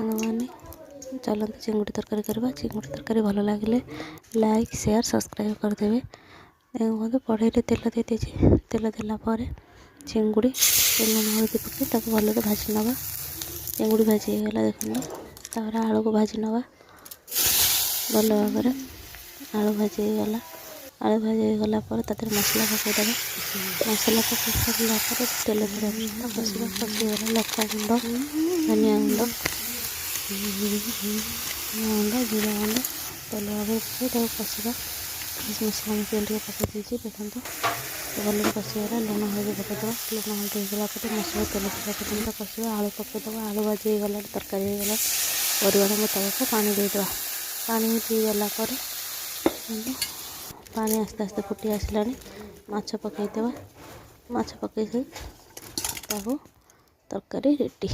ସାଙ୍ଗମାନେ ଚଲନ୍ତୁ ଚିଙ୍ଗୁଡ଼ି ତରକାରୀ କରିବା। ଚିଙ୍ଗୁଡ଼ି ତରକାରୀ ଭଲ ଲାଗିଲେ ଲାଇକ୍ ସେୟାର ସବସ୍କ୍ରାଇବ୍ କରିଦେବେ। ଦେଖନ୍ତୁ କଢ଼େଇରେ ତେଲ ଦେଇଦେଇଛି। ତେଲ ଦେଲା ପରେ ଚିଙ୍ଗୁଡ଼ି ଲୁଣ ହଳଦୀ ପକାଇ ତାକୁ ଭଲରେ ଭାଜି ନେବା। ଚିଙ୍ଗୁଡ଼ି ଭାଜି ହେଇଗଲା ଦେଖନ୍ତୁ। ତାପରେ ଆଳୁକୁ ଭାଜି ନେବା ଭଲ ଭାବରେ। ଆଳୁ ଭାଜି ହେଇଗଲା। ଆଳୁ ଭାଜି ହେଇଗଲା ପରେ ତା ଦେହରେ ମସଲା ପକାଇଦେବା। ମସଲା ପକାଇ ସାରିଲା ପରେ ତେଲ ପର୍ଯ୍ୟନ୍ତ କଷିବା। କଷିଗଲା ଲଙ୍କାଗୁଣ୍ଡ, ଧନିଆ ଗୁଣ୍ଡ, ଜିରା ଗୁଣ୍ଡ ଭଲ ଭାବରେ ପକାଇ ତାକୁ କଷିବା। ମସଲା ଟିକେ ପକାଇ ଦେଇଛି ଦେଖନ୍ତୁ। ଭଲରେ କଷିଗଲା। ଲୁଣ ହଳଦୀ ପକାଇଦେବା। ଲୁଣ ହଳଦୀ ହେଇଗଲା ପରେ ମସଲା ତେଲ ପର୍ଯ୍ୟନ୍ତ କଷିବା। ଆଳୁ ପକାଇଦେବା। ଆଳୁ ଭାଜି ହେଇଗଲା। ତରକାରୀ ହେଇଗଲା। ପରିମାଣ ମୁତାବକ ପାଣି ଦେଇଦେବା। ପାଣି ଦେଇଗଲା ପରେ ପାଣି ଆସ୍ତେ ଆସ୍ତେ ଫୁଟି ଆସିଲାଣି। ମାଛ ପକାଇଦେବା। ମାଛ ପକାଇ ତାକୁ ତରକାରୀ ରେଡ଼ି।